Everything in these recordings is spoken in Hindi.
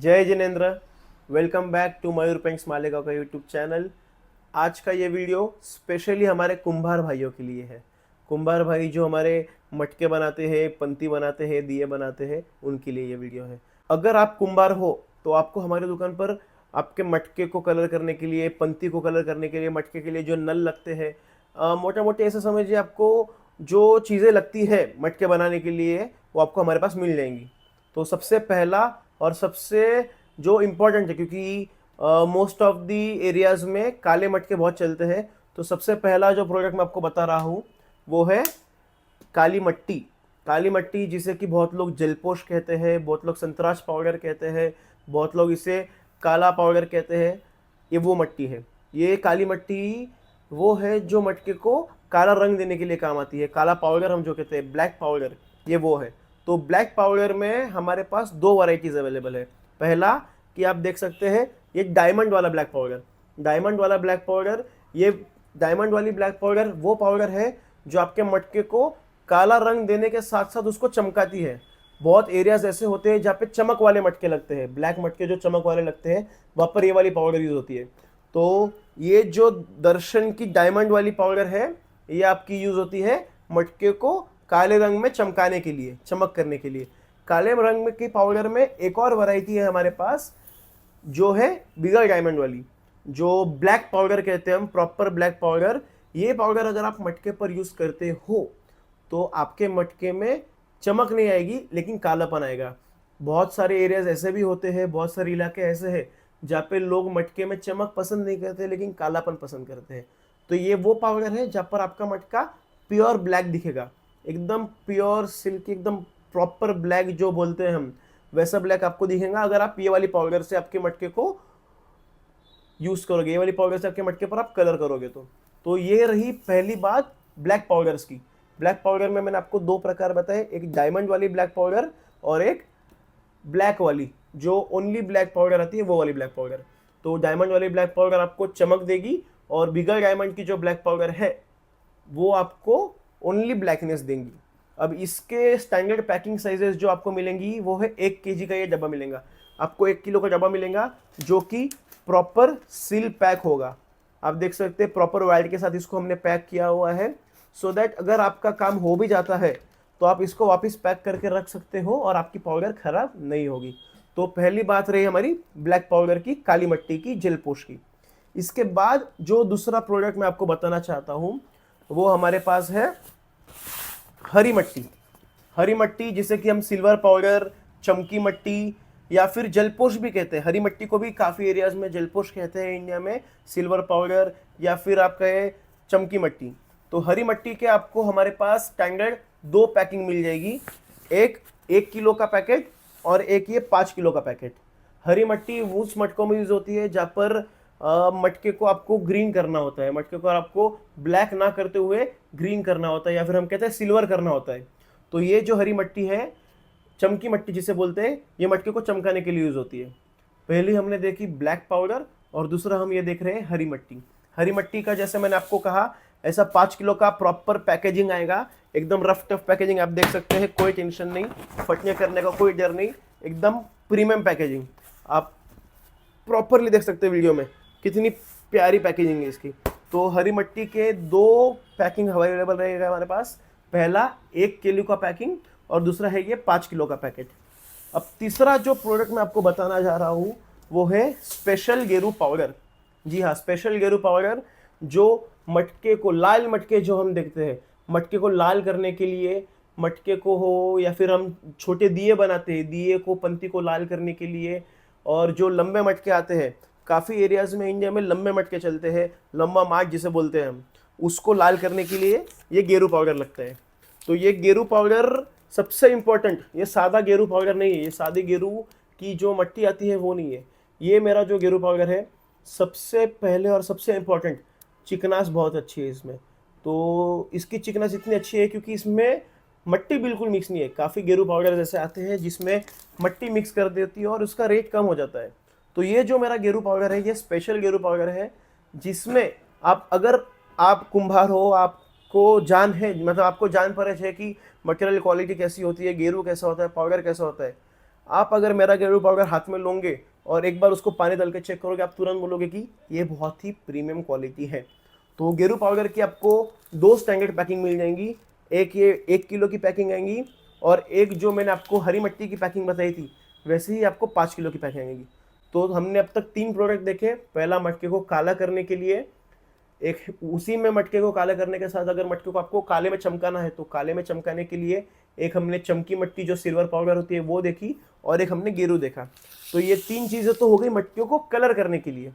जय जिनेन्द्र। Welcome back to Mayur paints Malegaon का यूट्यूब चैनल। आज का ये वीडियो स्पेशली हमारे कुंभार भाइयों के लिए है। कुंभार भाई जो हमारे मटके बनाते हैं, पंती बनाते हैं, दिए बनाते हैं, उनके लिए ये वीडियो है। अगर आप कुंभार हो तो आपको हमारी दुकान पर आपके मटके को कलर करने के लिए, पंती को कलर करने के लिए, मटके के लिए जो नल लगते हैं, मोटा मोटे ऐसे समझिए, आपको जो चीज़ें लगती है मटके बनाने के लिए वो आपको हमारे पास मिल जाएंगी। तो सबसे पहला और सबसे जो इम्पोर्टेंट है, क्योंकि मोस्ट ऑफ द एरियाज में काले मटके बहुत चलते हैं, तो सबसे पहला जो प्रोडक्ट मैं आपको बता रहा हूँ वो है काली मट्टी। काली मट्टी जिसे कि बहुत लोग जलपोश कहते हैं, बहुत लोग संतराज पाउडर कहते हैं, बहुत लोग इसे काला पाउडर कहते हैं। ये वो मट्टी है। ये काली मट्टी वो है जो मटके को काला रंग देने के लिए काम आती है। काला पाउडर हम जो कहते हैं, ब्लैक पाउडर, ये वो है। तो ब्लैक पाउडर में हमारे पास दो वैरायटीज अवेलेबल है। पहला कि आप देख सकते हैं, ये डायमंड वाला ब्लैक पाउडर। डायमंड वाला ब्लैक पाउडर, ये डायमंड वाली ब्लैक पाउडर वो पाउडर है जो आपके मटके को काला रंग देने के साथ साथ उसको चमकाती है। बहुत एरियाज ऐसे होते हैं जहाँ पे चमक वाले मटके लगते हैं, ब्लैक मटके जो चमक वाले लगते हैं, वहाँ पर ये वाली पाउडर यूज होती है। तो ये जो दर्शन की डायमंड वाली पाउडर है, ये आपकी यूज होती है मटके को काले रंग में चमकाने के लिए, चमक करने के लिए। काले रंग में की पाउडर में एक और वैरायटी है हमारे पास, जो है बिगर डायमंड वाली, जो ब्लैक पाउडर कहते हैं हम, प्रॉपर ब्लैक पाउडर। ये पाउडर अगर आप मटके पर यूज करते हो तो आपके मटके में चमक नहीं आएगी, लेकिन कालापन आएगा। बहुत सारे एरियाज ऐसे भी होते हैं, बहुत सारे इलाके ऐसे हैं जहाँ पे लोग मटके में चमक पसंद नहीं करते, लेकिन कालापन पसंद करते हैं। तो ये वो पाउडर है जहाँ पर आपका मटका प्योर ब्लैक दिखेगा, एकदम प्योर सिल्की, एकदम प्रॉपर ब्लैक जो बोलते हैं हम, वैसा ब्लैक आपको दिखेगा अगर आप ये वाली पाउडर से आपके मटके को यूज करोगे, ये वाली पाउडर से आपके मटके पर आप कलर करोगे। तो ये रही पहली बात ब्लैक पाउडर्स की। ब्लैक पाउडर में मैंने आपको दो प्रकार बताए, एक डायमंड वाली ब्लैक पाउडर और एक ब्लैक वाली जो ओनली ब्लैक पाउडर आती है, वो वाली ब्लैक पाउडर। तो डायमंड वाली ब्लैक पाउडर आपको चमक देगी, और बिगर डायमंड की जो ब्लैक पाउडर है वो आपको ओनली ब्लैकनेस देंगी। अब इसके स्टैंडर्ड पैकिंग साइजेस जो आपको मिलेंगी वो है 1 kg का ये डब्बा मिलेगा आपको, 1 किलो का डब्बा मिलेगा जो कि प्रॉपर सील पैक होगा। आप देख सकते हैं प्रॉपर वाइट के साथ इसको हमने पैक किया हुआ है, सो दैट अगर आपका काम हो भी जाता है तो आप इसको वापस पैक करके रख सकते हो और आपकी पाउडर खराब नहीं होगी। तो पहली बात रही हमारी ब्लैक पाउडर की, काली मट्टी की, जलपोश की। इसके बाद जो दूसरा प्रोडक्ट मैं आपको बताना चाहता हूँ वो हमारे पास है हरी मट्टी। हरी मट्टी जिसे कि हम सिल्वर पाउडर, चमकी मट्टी या फिर जलपोश भी कहते हैं। हरी मट्टी को भी काफ़ी एरियाज में जलपोश कहते हैं इंडिया में, सिल्वर पाउडर या फिर आप कहे चमकी मट्टी। तो हरी मट्टी के आपको हमारे पास स्टैंडर्ड दो पैकिंग मिल जाएगी, एक 1 किलो का पैकेट और एक ये 5 किलो का पैकेट। हरी मट्टी उस मटकों में यूज होती है जहाँ पर मटके को आपको ग्रीन करना होता है, मटके को आपको ब्लैक ना करते हुए ग्रीन करना होता है, या फिर हम कहते हैं सिल्वर करना होता है। तो ये जो हरी मट्टी है, चमकी मट्टी जिसे बोलते हैं, ये मटके को चमकाने के लिए यूज होती है। पहली हमने देखी ब्लैक पाउडर और दूसरा हम ये देख रहे हैं हरी मट्टी। हरी मट्टी का जैसे मैंने आपको कहा, ऐसा 5 किलो का प्रॉपर पैकेजिंग आएगा, एकदम रफ टफ पैकेजिंग। आप देख सकते हैं, कोई टेंशन नहीं, फटने करने का कोई डर नहीं, एकदम प्रीमियम पैकेजिंग। आप प्रॉपरली देख सकते हैं वीडियो में कितनी प्यारी पैकेजिंग है इसकी। तो हरी मट्टी के दो पैकिंग अवेलेबल रहेगा हमारे पास, पहला 1 किलो का पैकिंग और दूसरा है ये 5 किलो का पैकेट। अब तीसरा जो प्रोडक्ट मैं आपको बताना जा रहा हूँ वो है स्पेशल गेरू पाउडर। जी हाँ, स्पेशल गेरू पाउडर, जो मटके को, लाल मटके जो हम देखते हैं, मटके को लाल करने के लिए, मटके को हो या फिर हम छोटे दिए बनाते हैं, दिए को, पंती को लाल करने के लिए, और जो लंबे मटके आते हैं, काफ़ी एरियाज में इंडिया में लंबे मटके चलते हैं, लंबा मार्ट जिसे बोलते हैं हम, उसको लाल करने के लिए ये गेरू पाउडर लगता है। तो ये गेरू पाउडर सबसे इम्पोर्टेंट, ये सादा गेरू पाउडर नहीं है, ये सादी गेरू की जो मट्टी आती है वो नहीं है। ये मेरा जो गेरू पाउडर है, सबसे पहले और सबसे इम्पोर्टेंट, चिकनास बहुत अच्छी है इसमें। तो इसकी चिकनास इतनी अच्छी है क्योंकि इसमें मट्टी बिल्कुल मिक्स नहीं है। काफ़ी गेरू पाउडर जैसे आते हैं जिसमें मट्टी मिक्स कर देती है और उसका रेट कम हो जाता है। तो ये जो मेरा गेरू पाउडर है, ये स्पेशल गेरू पाउडर है, जिसमें आप, अगर आप कुंभार हो, आपको जान है, मतलब आपको जान परच है कि मटेरियल क्वालिटी कैसी होती है, गेरू कैसा होता है, पाउडर कैसा होता है, आप अगर मेरा गेरू पाउडर हाथ में लोगे और एक बार उसको पानी डाल के चेक करोगे, आप तुरंत बोलोगे कि ये बहुत ही प्रीमियम क्वालिटी है। तो गेरू पाउडर की आपको 2 स्टैंडर्ड पैकिंग मिल जाएंगी, एक ये 1 किलो की पैकिंग आएंगी और एक जो मैंने आपको हरी मिट्टी की पैकिंग बताई थी वैसे ही आपको 5 किलो की पैकिंग आएगी। तो हमने अब तक 3 प्रोडक्ट देखे। पहला मटके को काला करने के लिए, एक उसी में मटके को काला करने के साथ अगर मटके को आपको काले में चमकाना है तो काले में चमकाने के लिए एक हमने चमकी मट्टी जो सिल्वर पाउडर होती है वो देखी, और एक हमने गेरू देखा। तो ये 3 चीज़ें तो हो गई मटके को कलर करने के लिए।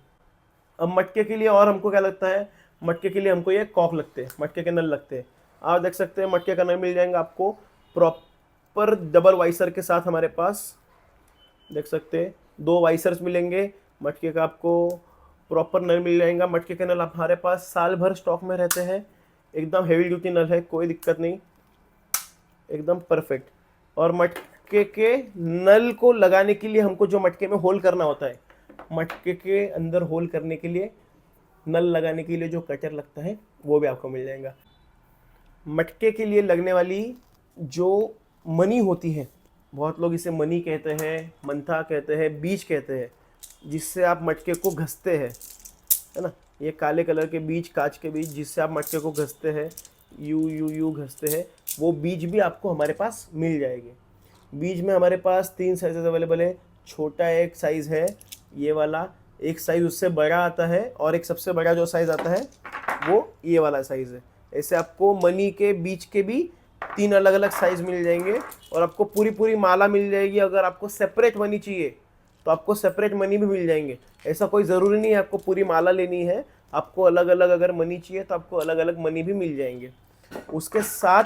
अब मटके के लिए और हमको क्या लगता है, मटके के लिए हमको ये कॉक लगते हैं, मटके के नल लगते हैं। आप देख सकते हैं मटके का नल मिल जाएगा आपको प्रॉपर डबल वाइसर के साथ। हमारे पास देख सकते हैं 2 वाइसर्स मिलेंगे, मटके का आपको प्रॉपर नल मिल जाएगा। मटके के नल हमारे पास साल भर स्टॉक में रहते हैं, एकदम हेवी ड्यूटी नल है, कोई दिक्कत नहीं, एकदम परफेक्ट। और मटके के नल को लगाने के लिए हमको जो मटके में होल करना होता है, मटके के अंदर होल करने के लिए नल लगाने के लिए जो कटर लगता है वो भी आपको मिल जाएगा। मटके के लिए लगने वाली जो मनी होती है, बहुत लोग इसे मनी कहते हैं, मंथा कहते हैं, बीज कहते हैं, जिससे आप मटके को घसते हैं, है ना। ये काले कलर के बीज, कांच के बीज, जिससे आप मटके को घसते हैं, यू घसते हैं, वो बीज भी आपको हमारे पास मिल जाएंगे। बीज में हमारे पास 3 साइजेस अवेलेबल है। छोटा एक साइज़ है ये वाला, एक साइज़ उससे बड़ा आता है, और एक सबसे बड़ा जो साइज़ आता है वो ये वाला साइज़ है। ऐसे आपको मनी के बीज के भी 3 अलग अलग साइज़ मिल जाएंगे, और आपको पूरी माला मिल जाएगी। अगर आपको सेपरेट मनी चाहिए तो आपको सेपरेट मनी भी मिल जाएंगे। ऐसा कोई ज़रूरी नहीं है आपको पूरी माला लेनी है, आपको अलग अलग अगर मनी चाहिए तो आपको अलग अलग मनी भी मिल जाएंगे। उसके साथ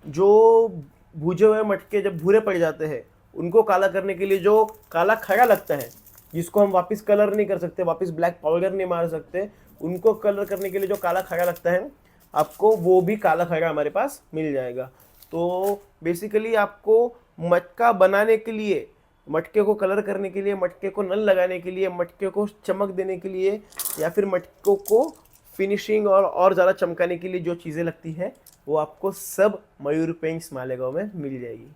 जो भूजे हुए मटके जब भूरे पड़ जाते हैं उनको काला करने के लिए जो काला खड़ा लगता है, जिसको हम वापस कलर नहीं कर सकते, वापस ब्लैक पाउडर नहीं मार सकते, उनको कलर करने के लिए जो काला खड़ा लगता है आपको वो भी काला खड़ा हमारे पास मिल जाएगा। तो बेसिकली आपको मटका बनाने के लिए, मटके को कलर करने के लिए, मटके को नल लगाने के लिए, मटके को चमक देने के लिए, या फिर मटकों को फिनिशिंग और ज़्यादा चमकाने के लिए जो चीज़ें लगती है वो आपको सब मयूर पेंट्स मालेगांव में मिल जाएगी।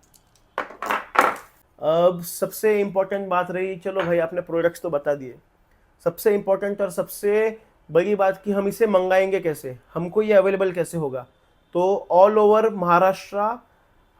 अब सबसे इम्पोर्टेंट बात रही, चलो भाई आपने प्रोडक्ट्स तो बता दिए, सबसे इम्पोर्टेंट और सबसे बड़ी बात कि हम इसे मंगाएंगे कैसे, हमको ये अवेलेबल कैसे होगा। तो ऑल ओवर महाराष्ट्र,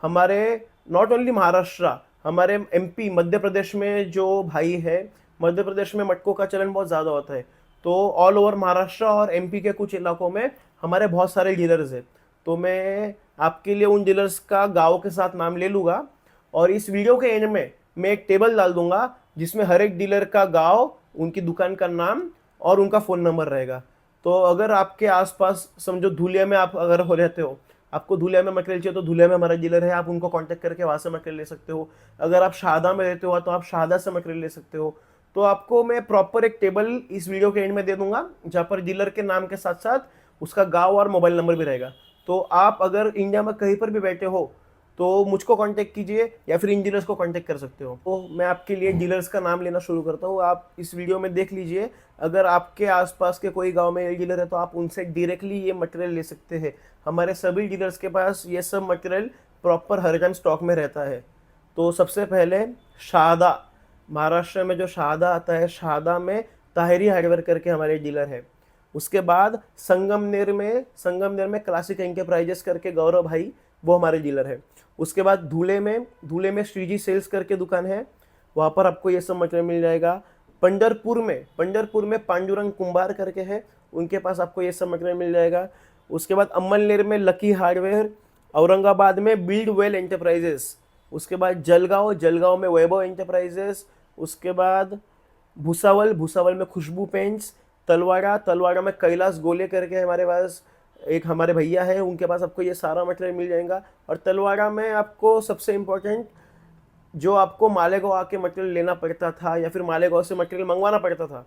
हमारे नॉट ओनली महाराष्ट्र, हमारे एमपी मध्य प्रदेश में जो भाई है, मध्य प्रदेश में मटकों का चलन बहुत ज़्यादा होता है। तो ऑल ओवर महाराष्ट्र और एमपी के कुछ इलाकों में हमारे बहुत सारे डीलर्स हैं। तो मैं आपके लिए उन डीलर्स का गाँव के साथ नाम ले लूँगा, और इस वीडियो के एंड में मैं एक टेबल डाल दूंगा जिसमें हर एक डीलर का गाँव, उनकी दुकान का नाम और उनका फ़ोन नंबर रहेगा। तो अगर आपके आसपास समझो धुलिया में आप अगर हो रहते हो, आपको धुलिया में मटेरियल चाहिए तो धुलिया में हमारा डीलर है, आप उनको कांटेक्ट करके वहाँ से मटेरियल ले सकते हो। अगर आप शाहदा में रहते हो तो आप शाहदा से मटेरियल ले सकते हो। तो आपको मैं प्रॉपर एक टेबल इस वीडियो के एंड में दे दूंगा जहाँ पर डीलर के नाम के साथ साथ उसका गाँव और मोबाइल नंबर भी रहेगा। तो आप अगर इंडिया में कहीं पर भी बैठे हो तो मुझको कांटेक्ट कीजिए या फिर इन डीलर्स को कांटेक्ट कर सकते हो। तो मैं आपके लिए डीलर्स का नाम लेना शुरू करता हूँ, आप इस वीडियो में देख लीजिए। अगर आपके आसपास के कोई गांव में ये डीलर है तो आप उनसे डायरेक्टली ये मटेरियल ले सकते हैं। हमारे सभी डीलर्स के पास ये सब मटेरियल प्रॉपर हर टाइम स्टॉक में रहता है। तो सबसे पहले शाहदा, महाराष्ट्र में जो शाहदा आता है, शाहदा में ताहिरी हार्डवेयर करके हमारे डीलर है। उसके बाद संगमनेर में क्लासिक एंटरप्राइजेस करके गौरव भाई, वो हमारे डीलर है। उसके बाद धुले में श्रीजी सेल्स करके दुकान है, वहाँ पर आपको ये सब मटेरियल मिल जाएगा। पंढरपुर में पांडुरंग कुंभार करके है, उनके पास आपको ये सब मटेरियल मिल जाएगा। उसके बाद अमलनेर में लकी हार्डवेयर, औरंगाबाद में बिल्ड वेल एंटरप्राइजेस, उसके बाद जलगांव में वैभव एंटरप्राइजेस, उसके बाद भूसावल में खुशबू पेंट्स, तलवाड़ा में कैलाश गोले करके हमारे पास एक हमारे भैया है, उनके पास आपको ये सारा मटेरियल मिल जाएगा। और तलवाड़ा में आपको सबसे इम्पोर्टेंट, जो आपको मालेगांव आके मटेरियल लेना पड़ता था या फिर मालेगांव से मटेरियल मंगवाना पड़ता था,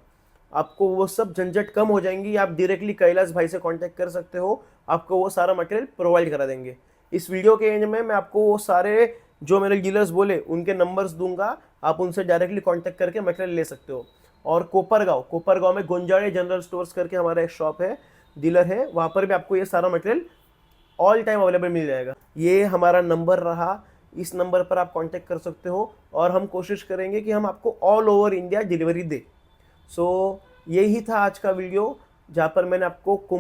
आपको वो सब झंझट कम हो जाएंगी। आप डायरेक्टली कैलाश भाई से कांटेक्ट कर सकते हो, आपको वो सारा मटेरियल प्रोवाइड करा देंगे। इस वीडियो के एंड में मैं आपको वो सारे जो मेरे डीलर्स बोले उनके नंबर्स दूंगा, आप उनसे डायरेक्टली कांटेक्ट करके मटेरियल ले सकते हो। और कोपरगांव में गुंजाड़े जनरल स्टोर्स करके हमारा एक शॉप है, डीलर है, वहाँ पर भी आपको ये सारा मटेरियल ऑल टाइम अवेलेबल मिल जाएगा। ये हमारा नंबर रहा, इस नंबर पर आप कांटेक्ट कर सकते हो और हम कोशिश करेंगे कि हम आपको ऑल ओवर इंडिया डिलीवरी दे। सो यही था आज का वीडियो, जहाँ पर मैंने आपको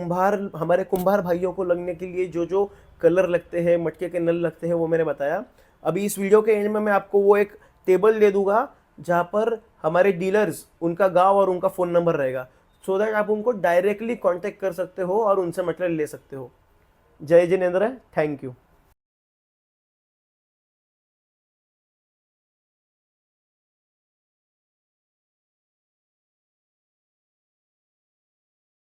हमारे कुंभार भाइयों को लगने के लिए जो जो कलर लगते हैं, मटके के नल लगते हैं, वो मैंने बताया। अभी इस वीडियो के एंड में मैं आपको वो एक टेबल दे दूंगा जहाँ पर हमारे डीलर्स, उनका गांव और उनका फ़ोन नंबर रहेगा, सो दैट आप उनको डायरेक्टली कांटेक्ट कर सकते हो और उनसे मटेरियल ले सकते हो। जय जिनेंद्र, थैंक यू।